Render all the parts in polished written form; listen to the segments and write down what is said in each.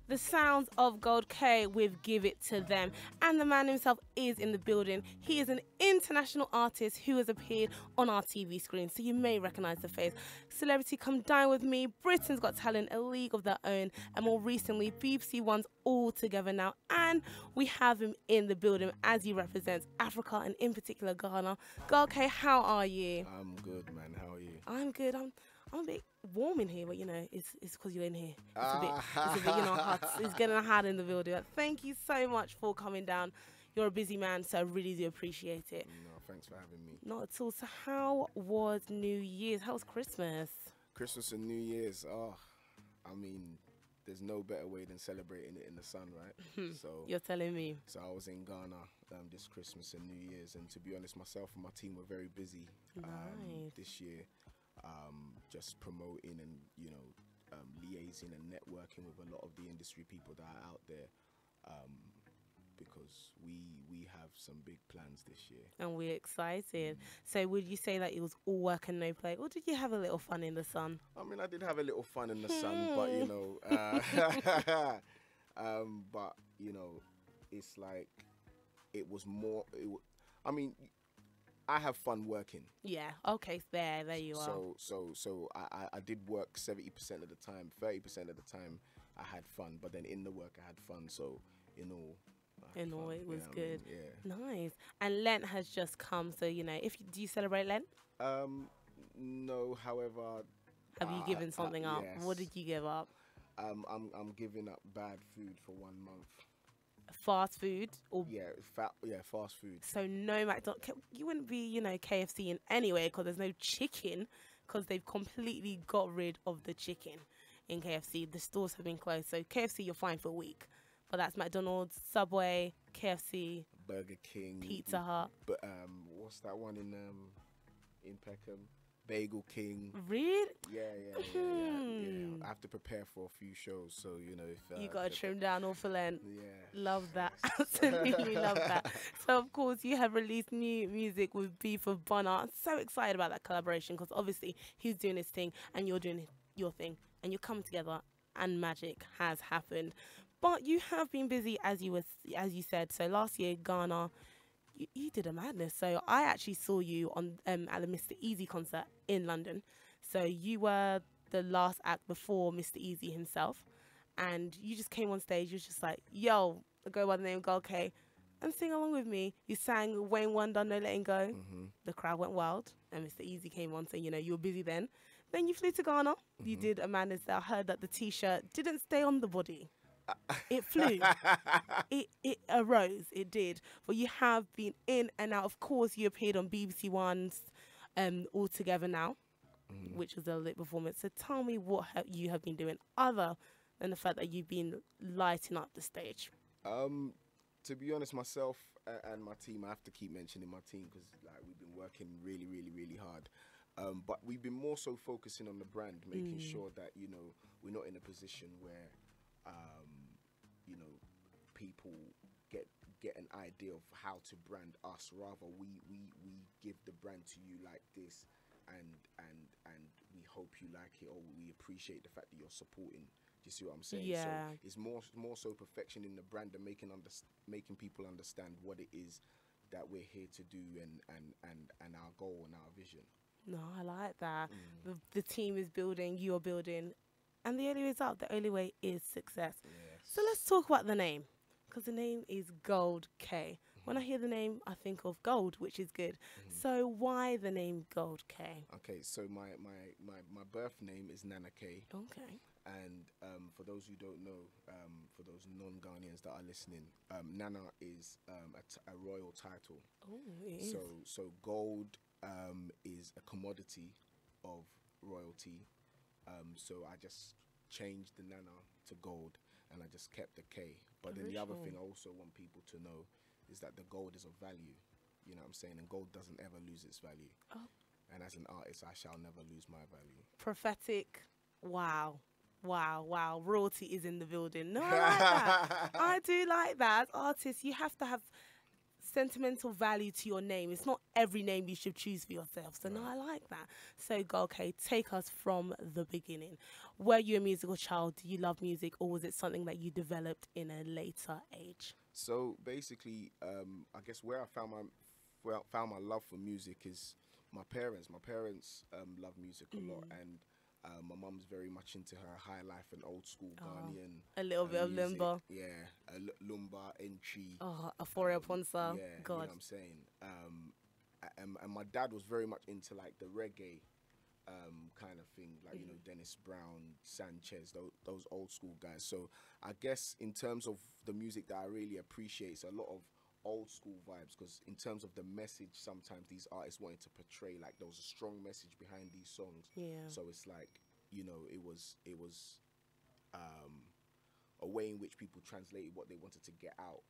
The sounds of Gold K with Give It to Them. And the man himself is in the building. He is an international artist who has appeared on our TV screen, so you may recognize the face. Celebrity Come Dine With Me, Britain's Got Talent, A League of Their Own, and more recently, BBC One's All Together Now. And we have him in the building as he represents Africa and in particular Ghana. Gold K, how are you? I'm good, man. How are you? I'm good. I'm a bit warm in here, but you know, it's because you're in here. It's a bit, hot. It's getting hot in the building. Thank you so much for coming down. You're a busy man, so I really do appreciate it. No, thanks for having me. Not at all. So how was New Year's? How was Christmas? Christmas and New Year's. Oh, I mean, there's no better way than celebrating it in the sun, right? So You're telling me. So I was in Ghana this Christmas and New Year's, and to be honest, myself and my team were very busy Nice. this year, just promoting and liaising and networking with a lot of the industry people that are out there, because we have some big plans this year. And we're excited. So would you say that it was all work and no play, or did you have a little fun in the sun? I mean, I did have a little fun in the sun, but it's like it was more. I mean, I have fun working. Yeah. Okay. There you are. So I did work 70% of the time. 30% of the time, I had fun. But then in the work, I had fun. So in all. It was good. Yeah. Nice. And Lent has just come, so do you celebrate Lent? No, however. Have you given something up? Yes. What did you give up? I'm giving up bad food for 1 month. Fast food or fast food. So no McDonald's. You wouldn't be KFC in any way because there's no chicken, because they've completely got rid of the chicken in KFC. The stores have been closed, so KFC you're fine for a week. But that's McDonald's, Subway, KFC, Burger King, Pizza Hut. But what's that one in Peckham? Bagel King. Really? Yeah. I have to prepare for a few shows, so if you gotta trim down all for Lent. Yeah. Love that. Absolutely love that. So of course you have released new music with Beef of Bonner. I'm so excited about that collaboration because obviously he's doing his thing and you're doing your thing, and you come together and magic has happened. But you have been busy, as you said. So last year, Ghana, you did a madness. So I actually saw you on at the Mr. Easy concert in London. So you were the last act before Mr. Easy himself, and you just came on stage. You was just like, "Yo, I go by the name of Gold K, and sing along with me." You sang Wayne Wonder, No Letting Go. The crowd went wild, and Mr. Easy came on. So you were busy then. Then you flew to Ghana. You did a madness. I heard that the T-shirt didn't stay on the body. It flew. it arose. It did. But you have been in and out. Of course, you appeared on BBC One's All Together Now, which was a lit performance. So tell me what you have been doing other than the fact that you've been lighting up the stage. To be honest, myself and my team, I have to keep mentioning my team because we've been working really, really, really hard. But we've been more so focusing on the brand, making sure that we're not in a position where people get an idea of how to brand us. Rather, we give the brand to you like this, and we hope you like it, or we appreciate the fact that you're supporting. Do you see what I'm saying? Yeah. So it's more so perfection in the brand and making people understand what it is that we're here to do and our goal and our vision. No, I like that. The team is building, you're building, and the only way is up. The only way is success. Yes. So let's talk about the name, because the name is Gold K. When I hear the name, I think of gold, which is good. So why the name Gold K? Okay, so my birth name is Nana K. Okay. And for those who don't know, for those non-Ghanaians that are listening, Nana is a royal title. Oh, it is. So gold is a commodity of royalty. So I just changed the Nana to gold, and I just kept the K. But then the other thing I also want people to know is that the gold is of value. You know what I'm saying? And gold doesn't ever lose its value. Oh. And as an artist, I shall never lose my value. Prophetic. Wow. Royalty is in the building. No, I like that. I do like that. As artists, you have to have sentimental value to your name. It's not every name you should choose for yourself. So no, I like that. So go, okay, take us from the beginning. Were you a musical child? Do you love music, or was it something that you developed in a later age? So basically, I guess where I found my love for music is my parents. My parents love music a lot, and my mum's very much into her high life and old school Ghanaian A little bit of music. limbo. Yeah, lumba, entry. Oh, a Foria Ponsa. Yeah, you know God. what I'm saying. And my dad was very much into like the reggae kind of thing, like you know Dennis Brown, Sanchez, those old school guys. So I guess in terms of the music that I really appreciate, it's a lot of old school vibes, because in terms of the message, sometimes these artists wanted to portray like there was a strong message behind these songs. Yeah. So it's like, you know, it was a way in which people translated what they wanted to get out.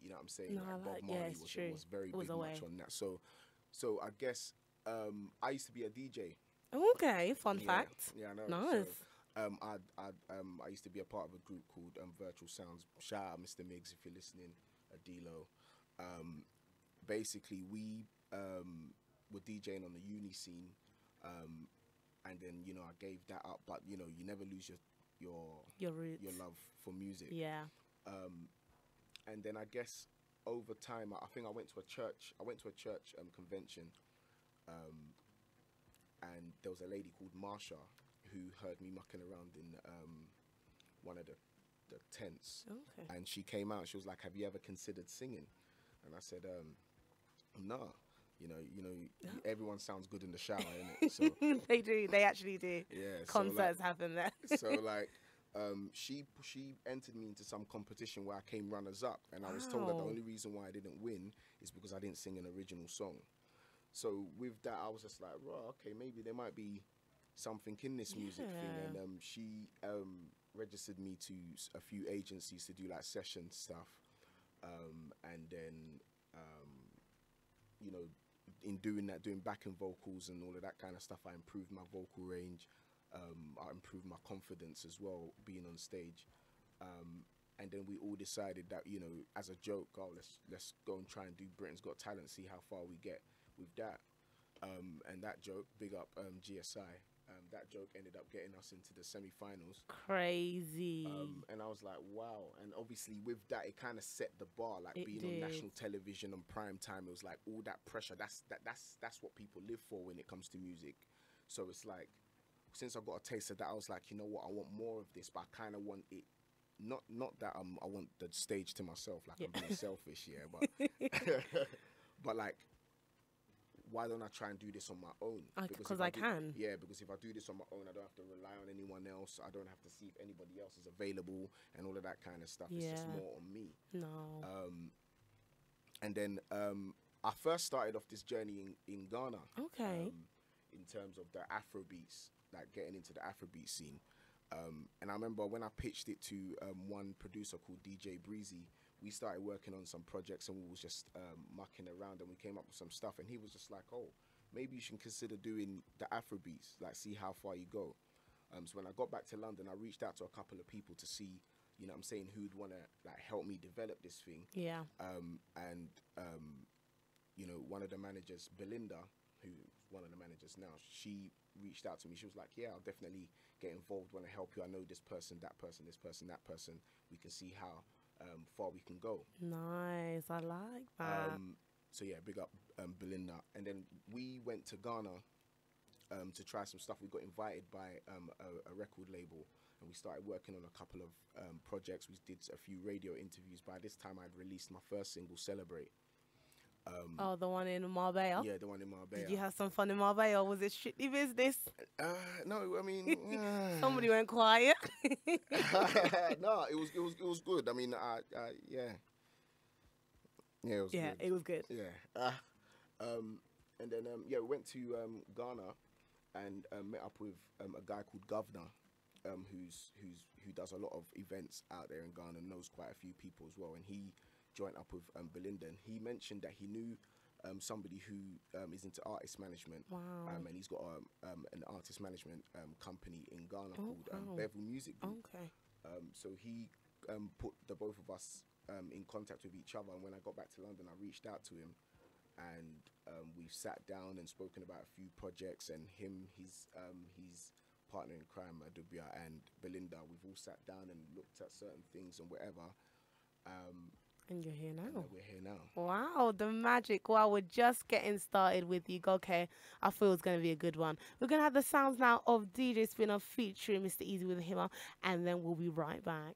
You know what I'm saying? No, Like Bob yeah, Marley it's true. was very It was big a much way. on that. So I guess I used to be a DJ. Okay, fun Yeah, fact. yeah, I know. Nice. So, I used to be a part of a group called Virtual Sounds. Shout out Mr. Miggs if you're listening, Adilo. Basically, we were DJing on the uni scene, and then you know I gave that up. But you know, you never lose Your roots. your love for music. Yeah. And then I guess over time, I think I went to a church. I went to a church convention. And there was a lady called Marsha who heard me mucking around in one of the tents. Okay. And she came out, she was like, have you ever considered singing? And I said, nah. You know, everyone sounds good in the shower, innit? So, They do. They actually do. yeah. Concerts happen there. So like, she entered me into some competition where I came runners up, and I was told that the Wow. only reason why I didn't win is because I didn't sing an original song. So with that, I was just like, right, okay, maybe there might be something in this music thing. Yeah. And she registered me to a few agencies to do like session stuff. And then, you know, in doing that, doing backing vocals and all of that kind of stuff, I improved my vocal range. I improved my confidence as well, being on stage. And then we all decided that, you know, as a joke, oh, let's go and try and do Britain's Got Talent, see how far we get with that. And that joke, big up GSI, that joke ended up getting us into the semi-finals. Crazy. And I was like, wow. And obviously with that, it kind of set the bar, like It being did. on national television on prime time. It was like all that pressure. That's what people live for when it comes to music. So it's like, since I got a taste of that, I was like, you know what, I want more of this, but I kind of want it. Not that I want the stage to myself, like I'm being selfish, yeah, but but like, why don't I try and do this on my own? Because if I do- can. Yeah, because if I do this on my own, I don't have to rely on anyone else. I don't have to see if anybody else is available and all of that kind of stuff. It's just Yeah. more on me. No. And then I first started off this journey in Ghana. Okay. In terms of the Afrobeats, like getting into the Afrobeat scene. And I remember when I pitched it to one producer called DJ Breezy, we started working on some projects and we was just mucking around and we came up with some stuff, and he was just like, oh, maybe you should consider doing the Afrobeats, like see how far you go. So when I got back to London, I reached out to a couple of people to see, you know what I'm saying, who'd want to like help me develop this thing. Yeah. You know, one of the managers, Belinda, who's one of the managers now, she reached out to me. She was like, yeah, I'll definitely get involved, want to help you. I know this person, that person, this person, that person. We can see how far we can go. Nice. I like that. So yeah, big up Belinda. And then we went to Ghana to try some stuff. We got invited by a record label, and we started working on a couple of projects. We did a few radio interviews. By this time, I'd released my first single, Celebrate. Oh, the one in Marbella? Yeah, the one in Marbella. Did you have some fun in Marbella, or was it strictly business? No, I mean, Somebody went quiet. no, it was good. I mean, yeah, it was Yeah, good. it was good. Yeah. And then yeah, we went to Ghana and met up with a guy called Governor, who does a lot of events out there in Ghana, knows quite a few people as well, and he joined up with Belinda, and he mentioned that he knew somebody who is into artist management. Wow. And he's got an artist management company in Ghana called wow. Bevel Music Group. Okay. So he put the both of us in contact with each other, and when I got back to London, I reached out to him, and we've sat down and spoken about a few projects. And his partner in crime, Adubia, and Belinda, we've all sat down and looked at certain things and whatever. And you're here And now. we're here now. Wow, the magic. Wow, we're just getting started with you. Okay, I feel it's going to be a good one. We're going to have the sounds now of DJ Spinner featuring Mr. Easy with Him, and then we'll be right back.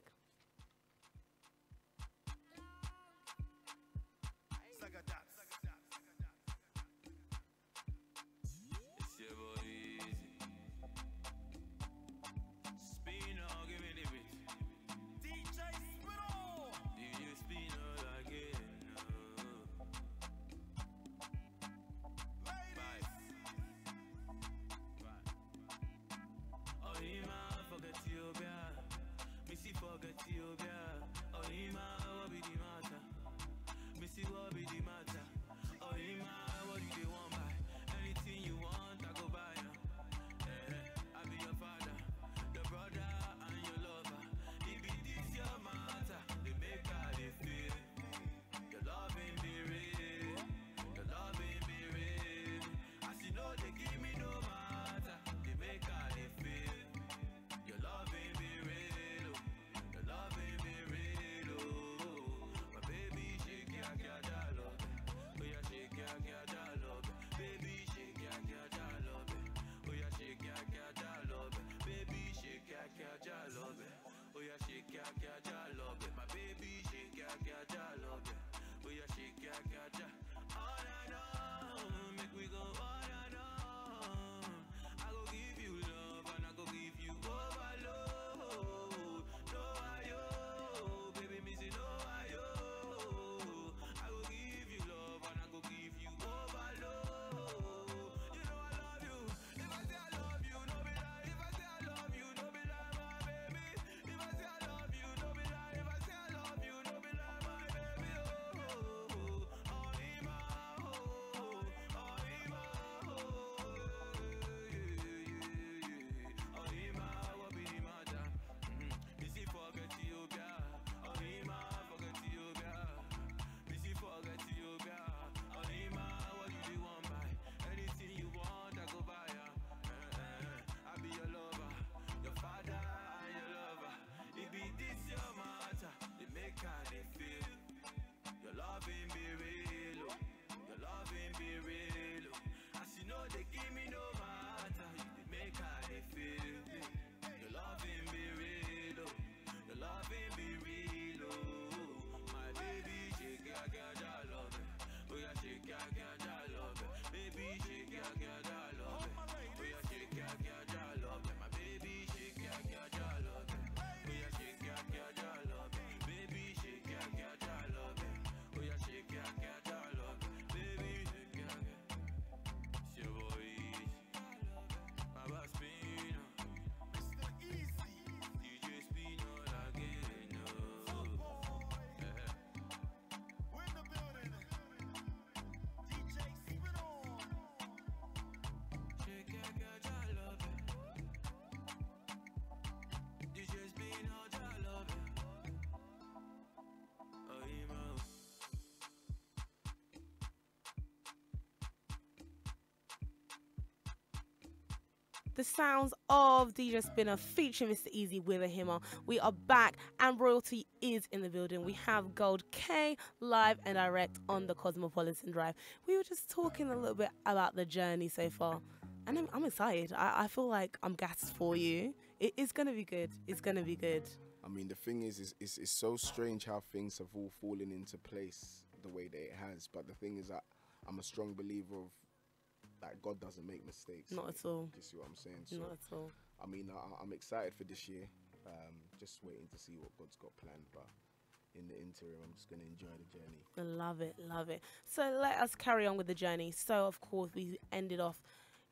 The sounds of DJ Spinner featuring Mr. Easy with a Himmer. We are back and royalty is in the building. We have Gold K live and direct on the Cosmopolitan Drive. We were just talking a little bit about the journey so far. And I'm excited. I feel like I'm gassed for you. It's going to be good. It's going to be good. I mean, the thing is it's so strange how things have all fallen into place the way that it has. But the thing is that I'm a strong believer of like God doesn't make mistakes. Not at all. You see what I'm saying? So, not at all. I mean, I'm excited for this year. Just waiting to see what God's got planned. But in the interim, I'm just going to enjoy the journey. I love it, love it. So let us carry on with the journey. So, of course, we ended off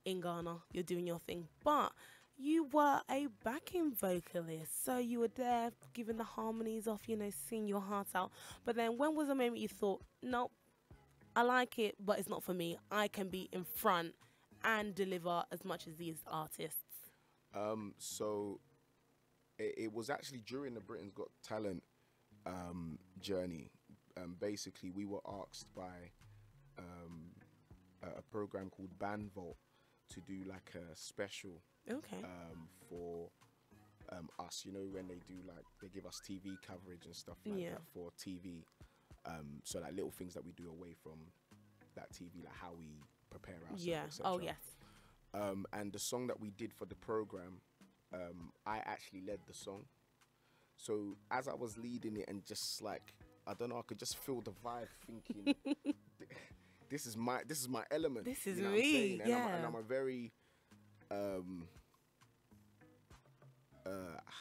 in Ghana. You're doing your thing. But you were a backing vocalist. So you were there giving the harmonies off, you know, singing your heart out. But then when was the moment you thought, nope, I like it, but it's not for me. I can be in front and deliver as much as these artists. So it was actually during the Britain's Got Talent journey. Basically, we were asked by a program called Bandvolt to do like a special Okay. for us. You know, when they do like they give us TV coverage and stuff like Yeah. that for TV. So like little things that we do away from that TV, like how we prepare ourselves, Yeah. etc. Oh, yes. And the song that we did for the program, I actually led the song. So as I was leading it and just like, I don't know, I could just feel the vibe thinking, this is my element. This is you know me, what I'm saying? And yeah. I'm a very,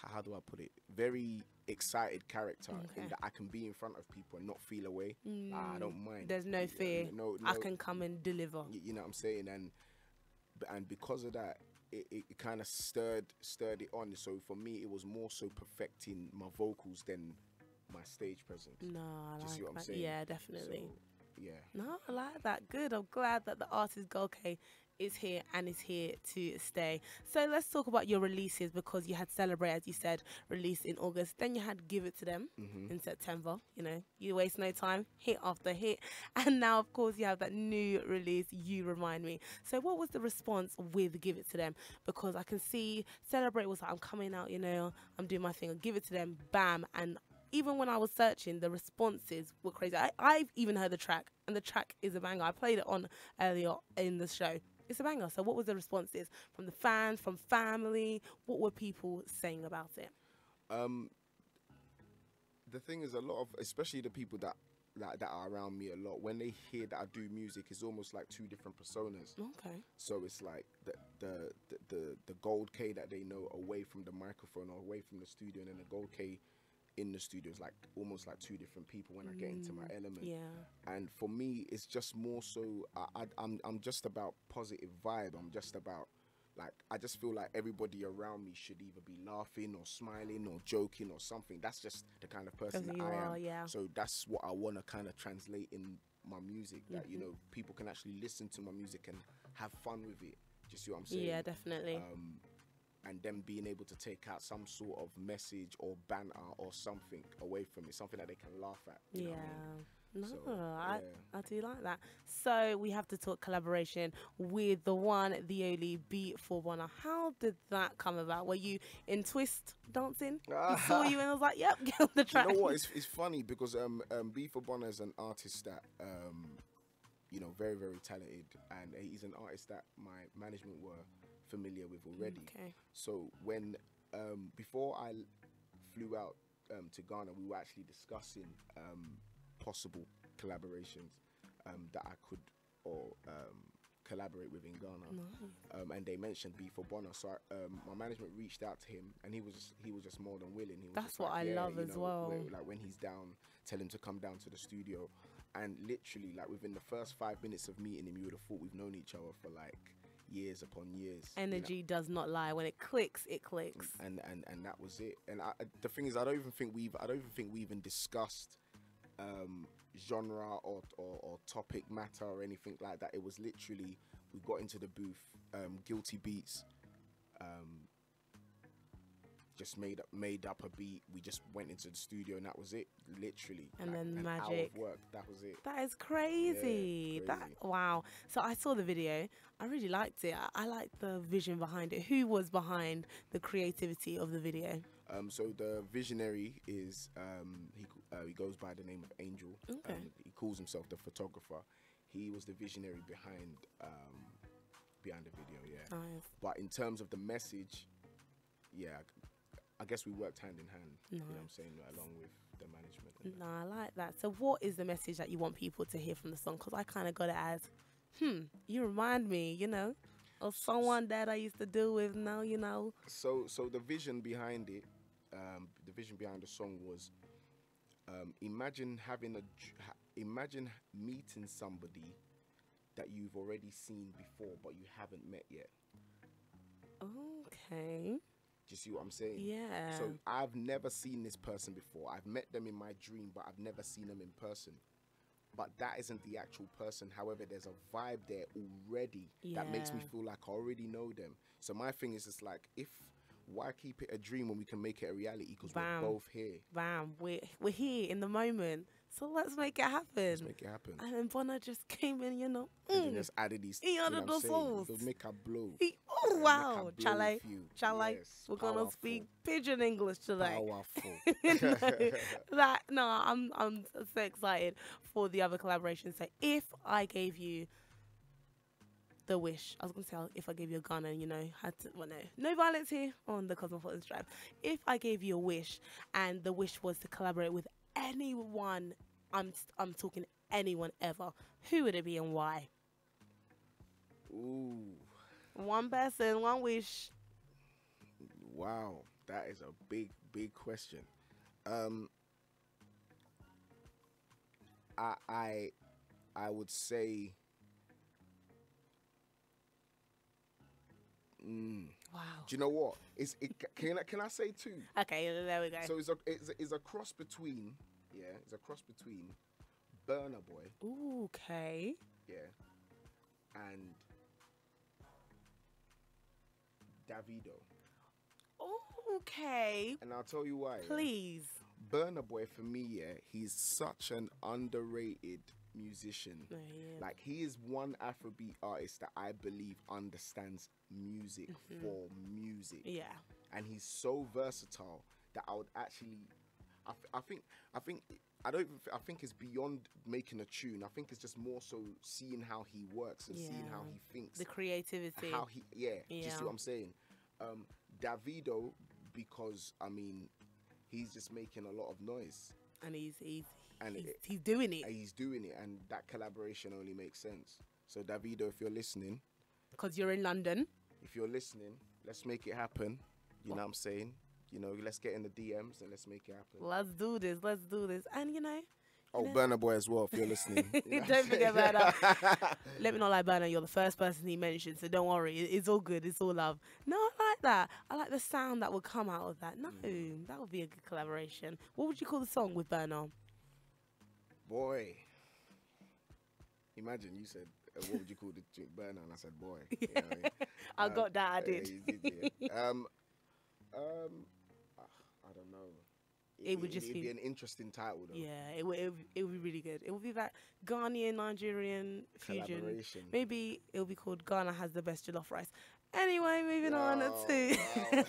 how do I put it? Very excited character in Okay. that I can be in front of people and not feel away. I don't mind. There's no fear. No, I can come and deliver. you know what I'm saying? And because of that, it kind of stirred it on. So for me, it was more so perfecting my vocals than my stage presence. No, I Do you see like what I'm that. saying? Yeah, definitely. So, yeah. No, I like that. Good. I'm glad that the artist Gold K is here and is here to stay. So let's talk about your releases, because you had Celebrate, as you said, released in August. Then you had Give It to Them in September. You know, you waste no time, hit after hit. And now, of course, you have that new release, You Remind Me. So what was the response with Give It to Them? Because I can see Celebrate was like, I'm coming out, you know, I'm doing my thing. I'll Give It to Them, bam. And even when I was searching, the responses were crazy. I've even heard the track, and the track is a banger. I played it on earlier in the show. It's a banger. So what was the responses from the fans, from family? What were people saying about it? The thing is, a lot of, especially the people that are around me a lot, when they hear that I do music, it's almost like two different personas. Okay. So it's like the Gold K that they know away from the microphone or away from the studio, and then the Gold K in the studio is like almost like two different people when I get into my element. Yeah. And for me, it's just more so I'm just about positive vibe. I'm just about, like, I just feel like everybody around me should either be laughing or smiling or joking or something. That's just the kind of person that you I am. are, yeah. So that's what I want to kind of translate in my music, that, you know, people can actually listen to my music and have fun with it. Do you see what I'm saying? Yeah, definitely. And them being able to take out some sort of message or banter or something away from it, something that they can laugh at. You know what I mean? No, So, I do like that. So we have to talk collaboration with the one, the only Beat for Bonner. How did that come about? Were you in Twist dancing? He saw you and I was like, yep, get on the track. You know what? It's funny because B for Bonner is an artist that you know, very, very talented, and he's an artist that my management were familiar with already. Okay. So when before I flew out to Ghana, we were actually discussing possible collaborations that I could collaborate with in Ghana. And they mentioned B for Bonner. So my management reached out to him, and he was just more than willing. He was That's just what like, I yeah, love you as know, well. like when he's down, tell him to come down to the studio. And literally, like within the first 5 minutes of meeting him, you would have thought we've known each other for like years upon years. Energy does not lie. When it clicks, it clicks. And that was it. And the thing is, I don't even think we even discussed genre or topic matter or anything like that. It was literally, we got into the booth, Guilty Beats, just made up a beat. We just went into the studio and that was it, literally. And like then an magic. hour of work, that was it. That is crazy. Yeah, That wow. So I saw the video. I really liked it. I liked the vision behind it. Who was behind the creativity of the video? So the visionary is he goes by the name of Angel. Okay. He calls himself the photographer. He was the visionary behind the video. Yeah. Nice. But in terms of the message, yeah, I guess we worked hand in hand. You know what I'm saying, along with the management. No, I like that. So what is the message that you want people to hear from the song? Because I kind of got it as, you remind me, you know, of someone that I used to deal with now, you know. So the vision behind it, the vision behind the song was, imagine meeting somebody that you've already seen before but you haven't met yet. Okay. Do you see what I'm saying? Yeah. So I've never seen this person before. I've met them in my dream, but I've never seen them in person. But that isn't the actual person. However, there's a vibe there already that makes me feel like I already know them. So my thing is, it's like, why keep it a dream when we can make it a reality? Because we're both here. Bam. We're here in the moment. So let's make it happen. Let's make it happen. And then Bonner just came in, And then just added these. he added the sauce. They'll make a blow. Oh wow, Chale, Yes, we're gonna speak pidgin English today. Powerful. I'm so excited for the other collaborations. So if I gave you the wish, I was gonna say if I gave you a gun and no violence here on the Cosmopolitan Drive. If I gave you a wish and the wish was to collaborate with anyone, I'm talking anyone ever, who would it be and why? Ooh. One person, one wish. Wow, that is a big question. I would say. Wow. Do you know what? Can I say two? Okay, there we go. So it's a cross between Burna Boy. Ooh, okay. Yeah. And Davido. Okay. And I'll tell you why. Please. Burna Boy, for me, he's such an underrated musician. Oh, yeah. Like, he is one Afrobeat artist that I believe understands music for music. Yeah. And he's so versatile that I would actually, I think it's beyond making a tune. I think it's just more so seeing how he works and seeing how he thinks. The creativity. How he, do you see what I'm saying? Davido, because he's just making a lot of noise. And he's doing it. He's doing it, and that collaboration only makes sense. So Davido, if you're listening, because you're in London, if you're listening, let's make it happen. You know what I'm saying? Let's get in the DMs and let's make it happen. Let's do this. And Burna Boy as well, if you're listening. Don't forget about that. Let me not lie, Burna, you're the first person he mentioned, so don't worry. It's all good. It's all love. No, I like that. I like the sound that would come out of that. No, that would be a good collaboration. What would you call the song with Burna? Boy. Imagine you said, what would you call the Burna? And I said, boy. I got that, I did. I don't know. It would just be an interesting title, though. Yeah, it would be really good. It would be that Ghanaian Nigerian fusion. Maybe it'll be called Ghana Has the Best Jollof Rice. Anyway, moving on to.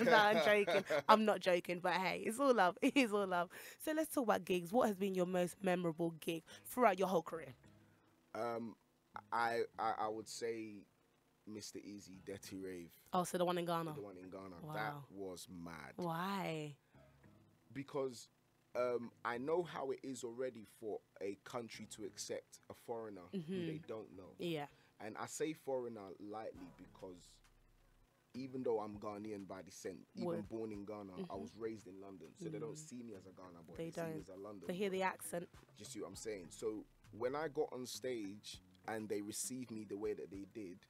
No, I'm joking. I'm not joking, but hey, it's all love. It is all love. So let's talk about gigs. What has been your most memorable gig throughout your whole career? I would say Mr. Easy, Dirty Rave. Oh, so the one in Ghana. The one in Ghana. Wow. That was mad. Why? Because I know how it is already for a country to accept a foreigner who they don't know. Yeah. And I say foreigner lightly because even though I'm Ghanaian by descent, even born in Ghana, I was raised in London. So they don't see me as a Ghana boy. They see me as a London They hear boy. the accent. Do you see what I'm saying? So when I got on stage and they received me the way that they did,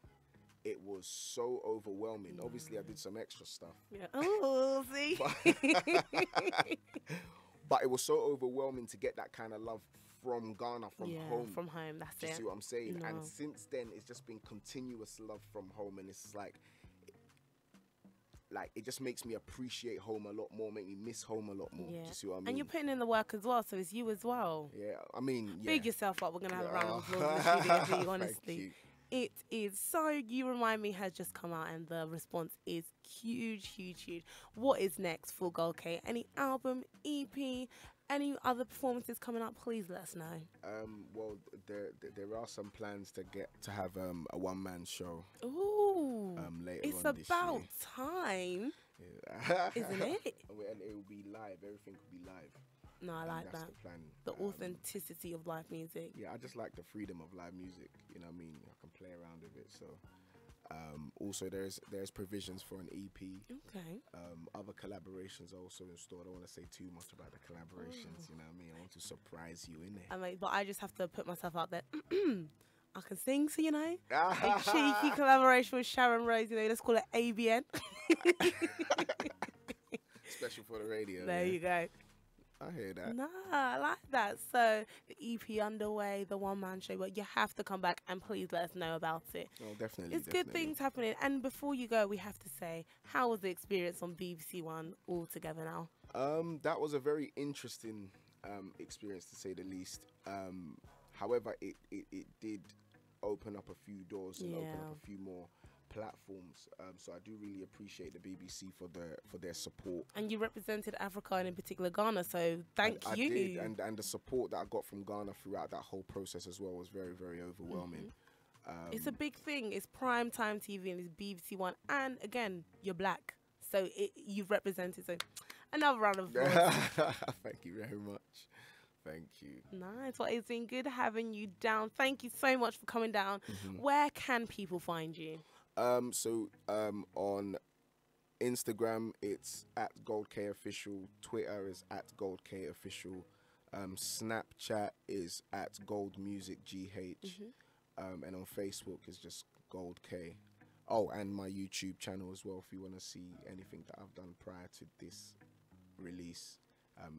it was so overwhelming. Obviously, I did some extra stuff. Yeah. Oh, see? But it was so overwhelming to get that kind of love from Ghana, from home. From home, that's Do you it. see what I'm saying? No. And since then, it's just been continuous love from home. And it's like it just makes me appreciate home a lot more, make me miss home a lot more. Yeah. Do you see what I mean? And you're putting in the work as well, so it's you as well. Yeah, I mean, yeah. Big yourself up. We're going to have a round of applause in the studio for you, honestly. Thank you. It is. So You Remind Me has just come out and the response is huge, huge, huge. What is next for Gold K? Any album, EP, any other performances coming up? Please let us know. Well, there are some plans to have a one-man show. Ooh. Later it's on this about year. time, Yeah. isn't it? And it will be live. Everything will be live. No, I like that's that. The plan. The authenticity of live music. Yeah, I just like the freedom of live music. You know what I mean? I can play around with it. So, also there's provisions for an EP. Okay. Other collaborations are also in store. I don't want to say too much about the collaborations. You know what I mean? I want to surprise you in it. But I just have to put myself out there. I can sing, so a cheeky collaboration with Sharon-Rose. Let's call it ABN. Special for the radio. There you go. I hear that. Nah, I like that. So the EP underway, the one-man show, but you have to come back and please let us know about it. Oh, definitely. It's good things happening. And before you go, we have to say, how was the experience on BBC One altogether now? That was a very interesting experience, to say the least. However, it did open up a few doors and open up a few more platforms. So I do really appreciate the BBC for their support. And you represented Africa and in particular Ghana, so thank you. I did, and the support that I got from Ghana throughout that whole process as well was very, very overwhelming. It's a big thing. It's prime time TV and it's BBC One, and again, you're black, so you've represented. So another round of applause. Thank you very much. Thank you. Nice. Well, it's been good having you down. Thank you so much for coming down. Where can people find you? So on Instagram, it's at GoldKOfficial. Twitter is at GoldKOfficial. Snapchat is at GoldMusicGH. And on Facebook is just Gold K. Oh, and my YouTube channel as well. If you want to see anything that I've done prior to this release,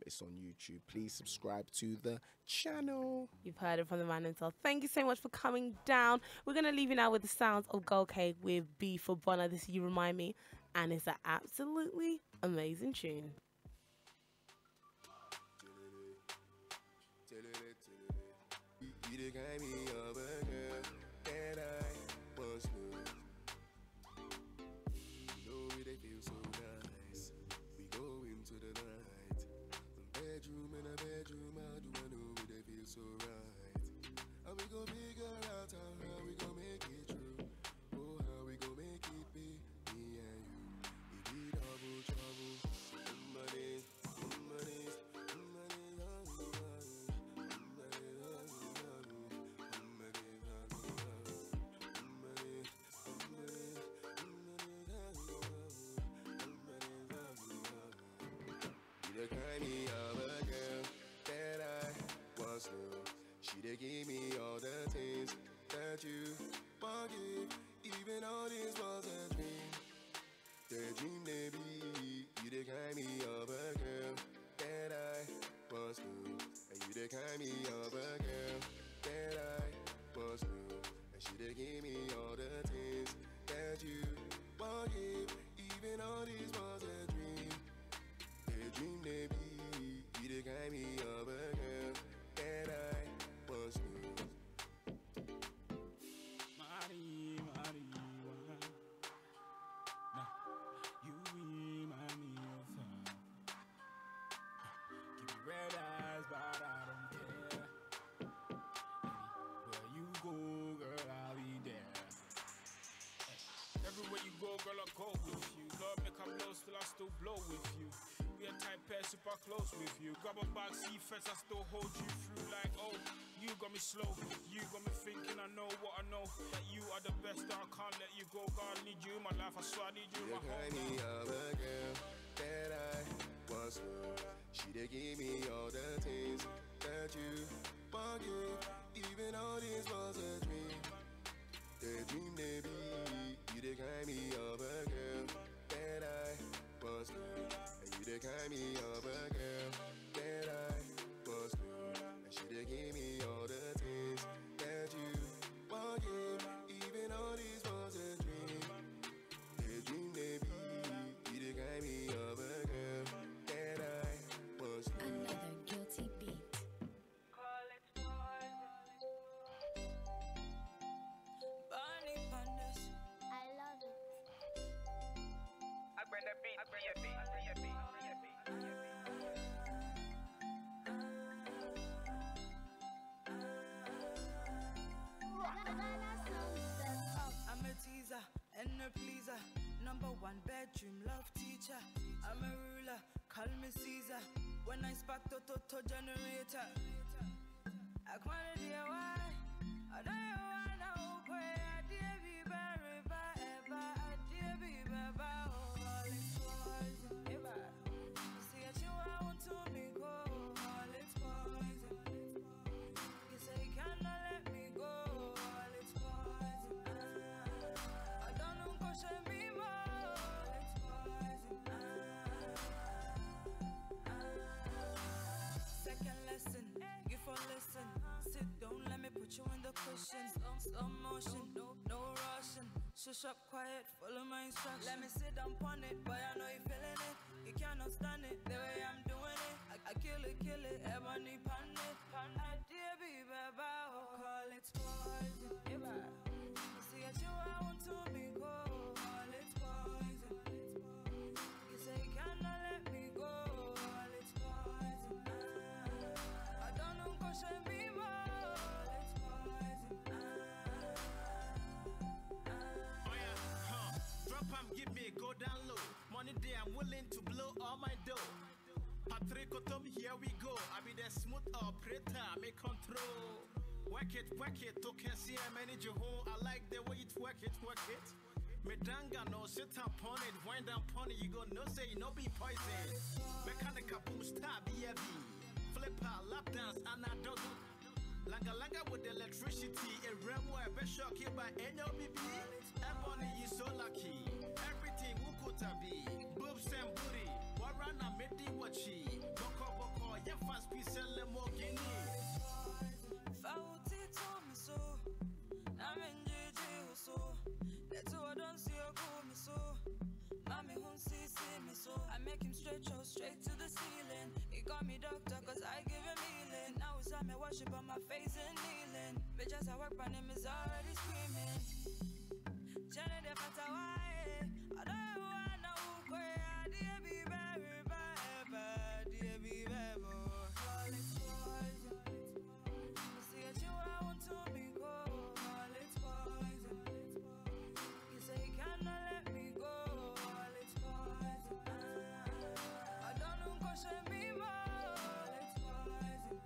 it's on YouTube. Please subscribe to the channel. You've heard it from the man himself. Thank you so much for coming down. We're going to leave you now with the sounds of Gold K with B for Bonner. This is You Remind Me. And it's an absolutely amazing tune. So right, how we gon' figure out how we gon' make it true? Oh, how we gon' make it be me and you? We be double trouble. Money, money, you kind me of a girl that I once knew. She done gave me all the things that you forgive. Even all this was a dream. The dream they be. You the kind me of a girl that I once knew. And you the kind me of a girl that I once knew. And she done gave me all the things that you forgive. Even all this was a dream. The dream they be. You the kind me of a girl that I once knew. You remind me of her. Give me red eyes, but I don't care. Where you go, girl, I'll be there. Everywhere you go, girl, I'll go with you. Love make I blow, still I still blow with you. We a tight pair, super close with you. Grab a bag, see fence, I still hold you through. Like, oh, you got me slow. You got me thinking, I know what I know. That you are the best, that I can't let you go. God, I need you in my life, I swear I need you in my home. You of a girl that I once knew. She done gave me all the things that you forgive. Even all this was a dream. The dream they be. You the kind me of a girl that I once knew. And you the kind me of a girl that I once knew. And she done gave me all the things that you forgive. Even all this was a dream. The dream they be. You the kind me of a girl that I once knew. Another guilty beat. I love it. I'm a teaser and a pleaser, #1 bedroom love teacher. I'm a ruler, call me Caesar. When I spark to generator, I wanna dear why. I know you wanna pray. I dear be very bad, I dear be bad. All it's poison. See that you want to me go. All it's poison. You say you cannot let me go. All it's poison. I don't know question me more. All it's poison. Second lesson, you for listen. Sit down, let me put you in the cushion. Slow motion, no rushing. Shush up quiet, follow my instructions. Let me sit down on it, boy, I know you feeling it. You cannot stand it, the way I'm doing it. I kill it, ebony pan it. I dear be baba, call it poison. See at you, I want to be cold. Call it poison. You say you cannot let me go. Call it poison. I don't know, caution me more. It's poison. Oh yeah, drop 'em, give me, go down low. Money day, I'm willing to blow all my dough. Patricotum, here we go. I be the smooth operator, make control. Work it, to can see I manage your home. I like the way it work it. Medanga no sit upon it, wind down upon it, you go no say no be poison. Mechanical boom star BFB. Flipper, lap dance, and a dog. Langa with electricity, a remo, a best shock here by NOBB. Ebony is so lucky. Everything Wukuta be. Boobs and booty. Warana Medi Wachi. Boko, yeah, fast piece, Lamborghini. Fauti told me so. I'm in JJ so. That's why I don't see her call me so. Mommy won't see me so. I make him stretch out straight to the ceiling. He call me doctor cause I give him healing. Now it's time I worship on my face and kneeling. Bitch as I work on him is already screaming. Jenny the fata why? I don't wanna who I dear be very bad, dear be very call it poison. See at you I want to be cold. Call it poison. You say you cannot let me go. Call it poison. I don't know caution me more. It's poison.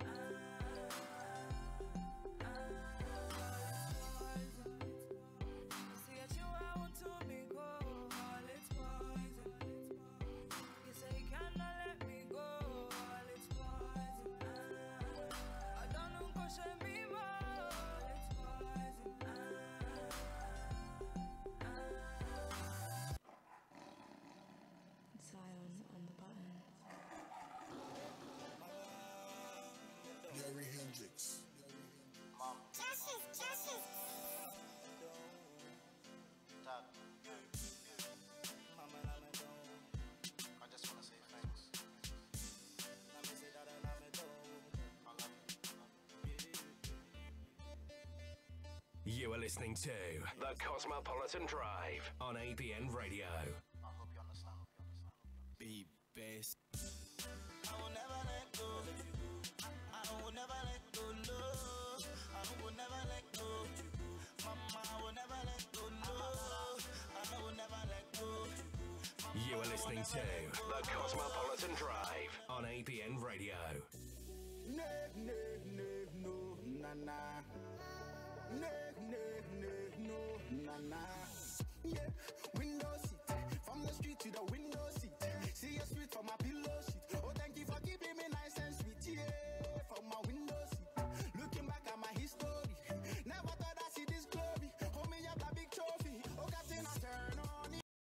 See at you I want to be cold. Call it poison. You say you cannot let me go. Call it poison. I don't know caution me more. It's poison. Zion on the button. Gary Hendricks. Dad, I just want to say thanks. I love you. You are listening to the Cosmopolitan Drive on ABN Radio. I hope you understand. Be best. I will never let go. I will never let go. No, I will never let go. Mama, I will never let go. No, I will never let go. You are listening to the Cosmopolitan Drive on ABN Radio. No, na na. No, na na. Yeah,